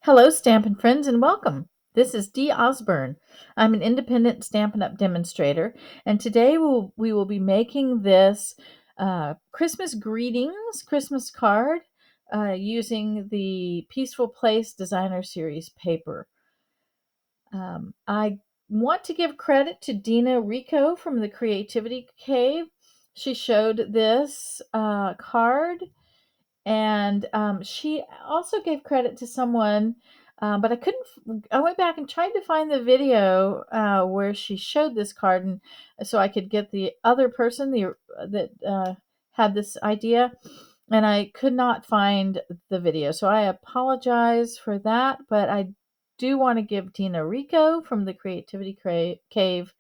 Hello, Stampin' friends, and welcome. This is Dee Osburn. I'm an independent Stampin' Up! Demonstrator, and today we will be making this Christmas greetings Christmas card using the Peaceful Place Designer Series paper. I want to give credit to Dina Rico from the Creativity Cave. She showed this card and she also gave credit to someone, but I couldn't. I went back and tried to find the video where she showed this card, and so I could get the other person that had this idea, and I could not find the video. So I apologize for that, but I do want to give Dina Rico from the Creativity Cave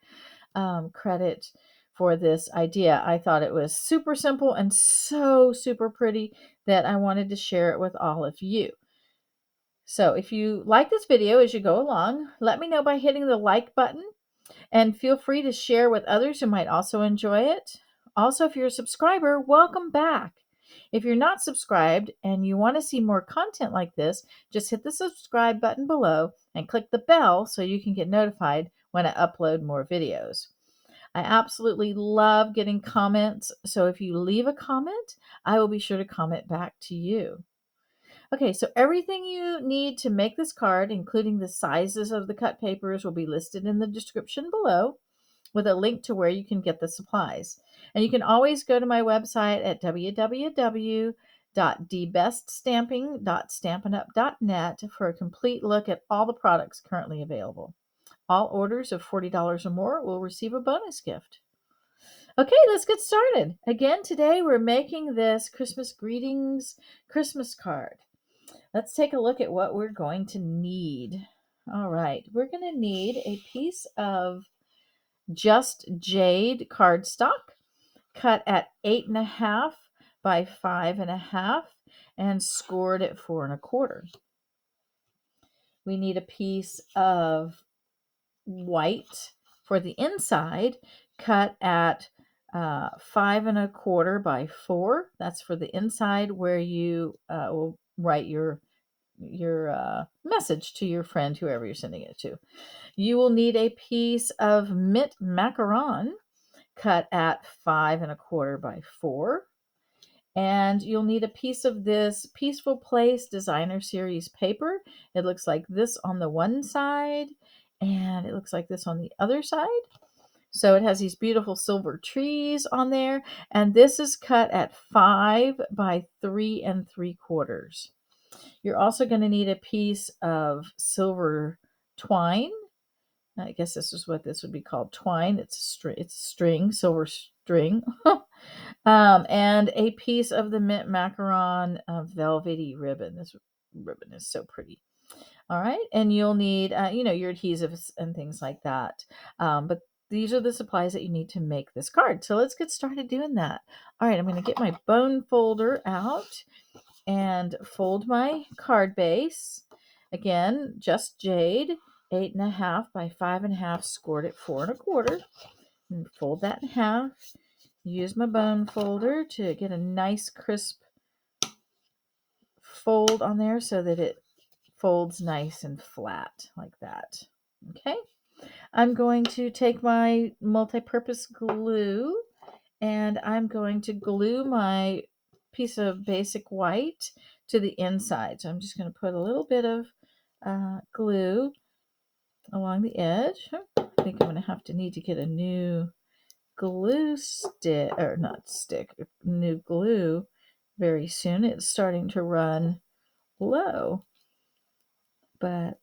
credit for this idea. I thought it was super simple and so super pretty that I wanted to share it with all of you. So if you like this video as you go along, let me know by hitting the like button and feel free to share with others who might also enjoy it. Also, if you're a subscriber, welcome back. If you're not subscribed and you want to see more content like this, just hit the subscribe button below and click the bell so you can get notified when I upload more videos. I absolutely love getting comments, so if you leave a comment, I will be sure to comment back to you. Okay, so everything you need to make this card, including the sizes of the cut papers, will be listed in the description below with a link to where you can get the supplies. And you can always go to my website at www.dbeststamping.stampinup.net for a complete look at all the products currently available. All orders of $40 or more will receive a bonus gift. Okay, let's get started. Again, today we're making this Christmas greetings Christmas card. Let's take a look at what we're going to need. All right, we're going to need a piece of Just Jade cardstock cut at 8.5 by 5.5 and scored at 4.25. We need a piece of white for the inside, cut at 5.25 by 4. That's for the inside where you will write your message to your friend, whoever you're sending it to. You will need a piece of mint macaron cut at 5.25 by 4. And you'll need a piece of this Peaceful Place Designer Series paper. It looks like this on the one side, and it looks like this on the other side. So it has these beautiful silver trees on there, and this is cut at 5 by 3.75. You're also going to need a piece of silver twine. I guess this is what this would be called, twine. It's a string, silver string. And a piece of the mint macaron velvety ribbon. This ribbon is so pretty. All right, and you'll need, your adhesives and things like that. But these are the supplies that you need to make this card. So let's get started doing that. All right, I'm going to get my bone folder out and fold my card base. Again, Just Jade, 8.5 by 5.5, scored at 4.25. And fold that in half. Use my bone folder to get a nice crisp fold on there so that it folds nice and flat like that. Okay, I'm going to take my multi-purpose glue and I'm going to glue my piece of basic white to the inside. So I'm just going to put a little bit of glue along the edge. I think I'm going to need to get a new glue stick, or not stick, new glue very soon. It's starting to run low, but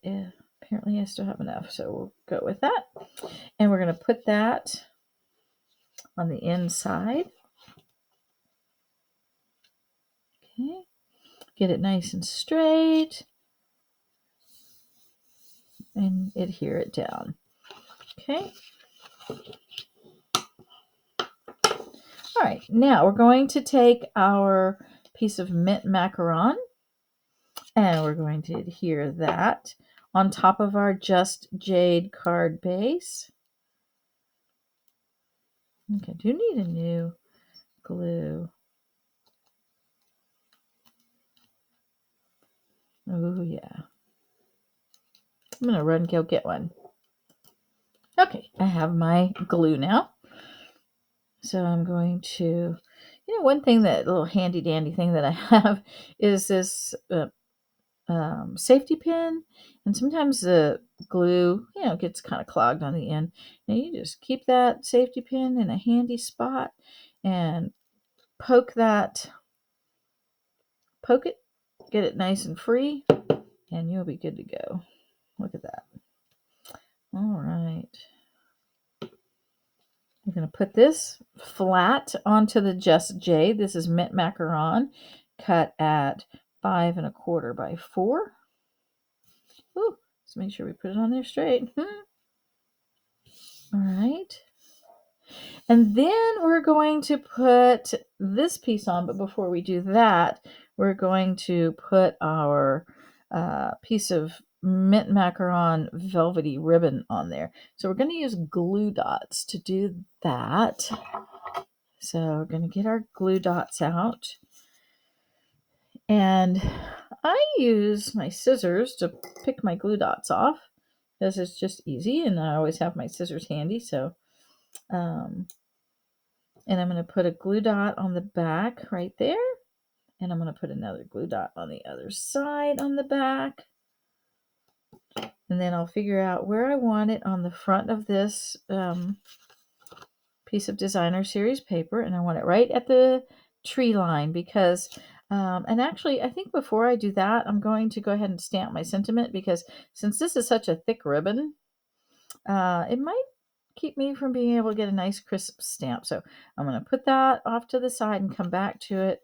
apparently I still have enough, so we'll go with that. And we're going to put that on the inside. Okay, get it nice and straight and adhere it down. Okay. All right, now we're going to take our piece of mint macaron and we're going to adhere that on top of our Just Jade card base. Okay, I do need a new glue. Oh, yeah. I'm going to run go get one. Okay, I have my glue now. So I'm going to, one thing, that little handy dandy thing that I have is this safety pin. And sometimes the glue, gets kind of clogged on the end. And you just keep that safety pin in a handy spot and poke it, get it nice and free, and you'll be good to go. Look at that. All right. I'm going to put this flat onto the Just Jade. This is mint macaron cut at 5 1/4 by 4. Ooh, let's make sure we put it on there straight. All right. And then we're going to put this piece on, but before we do that, we're going to put our piece of mint macaron velvety ribbon on there. So we're going to use glue dots to do that. So we're going to get our glue dots out. And I use my scissors to pick my glue dots off because it's just easy, and I always have my scissors handy. So, and I'm going to put a glue dot on the back right there. And I'm going to put another glue dot on the other side on the back. And then I'll figure out where I want it on the front of this piece of designer series paper. And I want it right at the tree line because, and actually I think before I do that, I'm going to go ahead and stamp my sentiment, because since this is such a thick ribbon, it might keep me from being able to get a nice crisp stamp. So I'm going to put that off to the side and come back to it.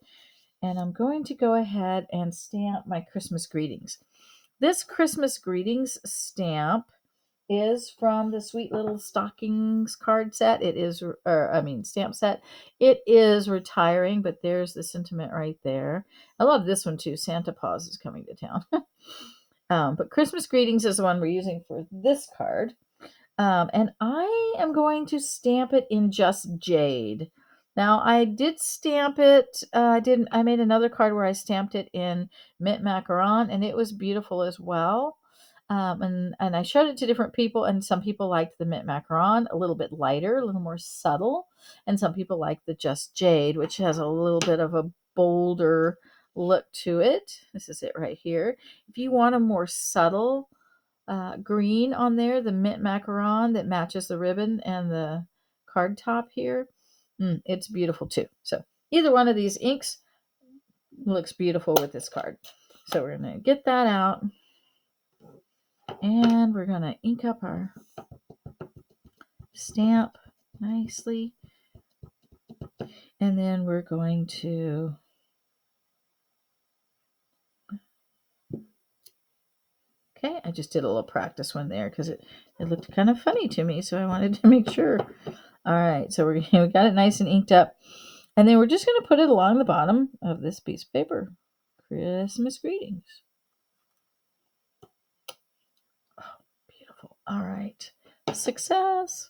And I'm going to go ahead and stamp my Christmas greetings. This Christmas greetings stamp is from the Sweet Little Stockings card set. It is, stamp set. It is retiring, but there's the sentiment right there. I love this one too. Santa Paws is coming to town. But Christmas greetings is the one we're using for this card. And I am going to stamp it in Just Jade. Now, I did stamp it. I made another card where I stamped it in mint macaron, and it was beautiful as well. And I showed it to different people, and some people liked the mint macaron, a little bit lighter, a little more subtle, and some people liked the Just Jade, which has a little bit of a bolder look to it. This is it right here. If you want a more subtle green on there, the mint macaron that matches the ribbon and the card top here, it's beautiful too. So either one of these inks looks beautiful with this card. So we're going to get that out, and we're going to ink up our stamp nicely, and then we're going to okay, I just did a little practice one there because it looked kind of funny to me, so I wanted to make sure. All right, so we got it nice and inked up. And then we're just going to put it along the bottom of this piece of paper. Christmas greetings. Oh, beautiful. All right. Success.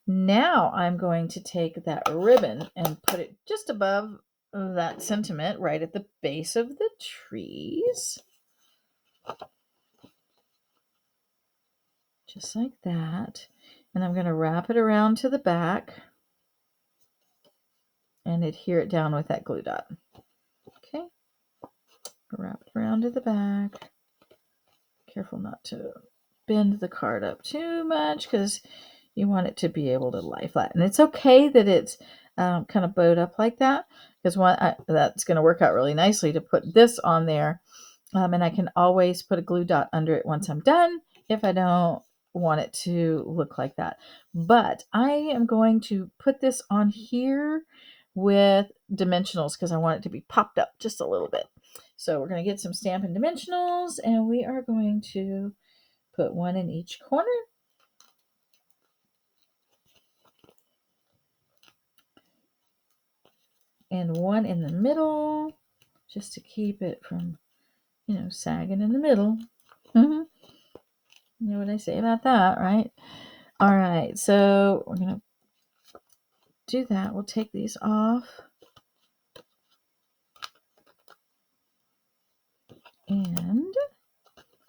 Now I'm going to take that ribbon and put it just above that sentiment right at the base of the trees. Just like that. And I'm going to wrap it around to the back and adhere it down with that glue dot. Okay. Wrap it around to the back. Careful not to bend the card up too much because you want it to be able to lie flat. And it's okay that it's kind of bowed up like that, because that's going to work out really nicely to put this on there. And I can always put a glue dot under it once I'm done if I don't want it to look like that. But I am going to put this on here with dimensionals because I want it to be popped up just a little bit. So we're going to get some Stampin' dimensionals, and we are going to put one in each corner. And one in the middle, just to keep it from, sagging in the middle. You know what I say about that, right? All right, so we're going to do that. We'll take these off. And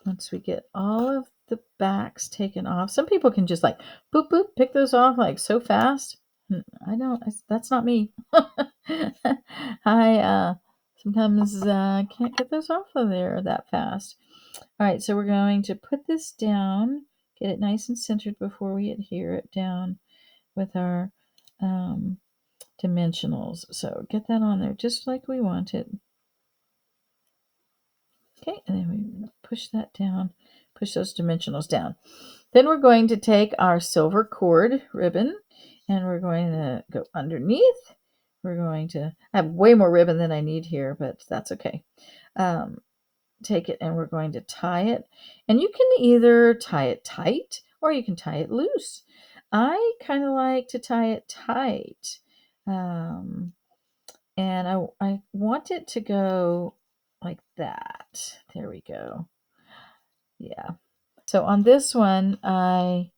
once we get all of the backs taken off. Some people can just like boop boop pick those off like so fast. I don't. That's not me. I sometimes can't get those off of there that fast. All right, so we're going to put this down, get it nice and centered before we adhere it down with our dimensionals. So get that on there just like we want it. Okay, and then we push that down, push those dimensionals down. Then we're going to take our silver cord ribbon and we're going to go underneath. We're going to, I have way more ribbon than I need here, but that's okay. Take it and we're going to tie it. And you can either tie it tight or you can tie it loose. I kind of like to tie it tight. And I want it to go like that. There we go. Yeah. So on this one, I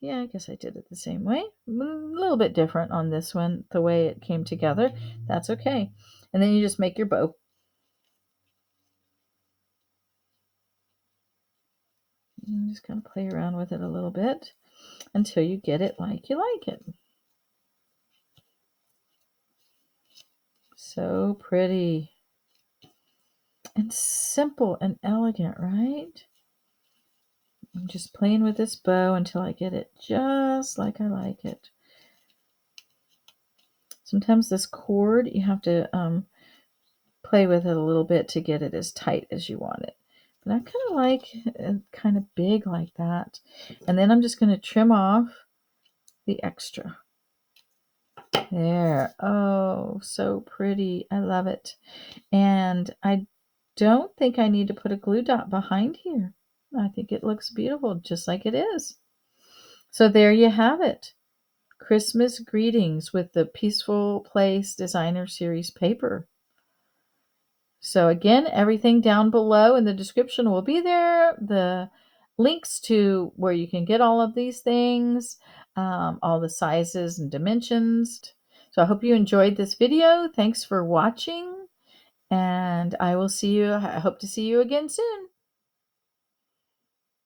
guess I did it the same way. A little bit different on this one, the way it came together. That's okay. And then you just make your bow. And just kind of play around with it a little bit until you get it like you like it. So pretty. And simple and elegant, right? I'm just playing with this bow until I get it just like I like it. Sometimes this cord, you have to play with it a little bit to get it as tight as you want it. But I kind of like it kind of big like that. And then I'm just going to trim off the extra. There. Oh, so pretty. I love it. And I don't think I need to put a glue dot behind here. I think it looks beautiful just like it is. So there you have it. Christmas greetings with the Peaceful Place Designer Series paper. So again, everything down below in the description will be there. The links to where you can get all of these things, all the sizes and dimensions. So I hope you enjoyed this video. Thanks for watching. And I hope to see you again soon.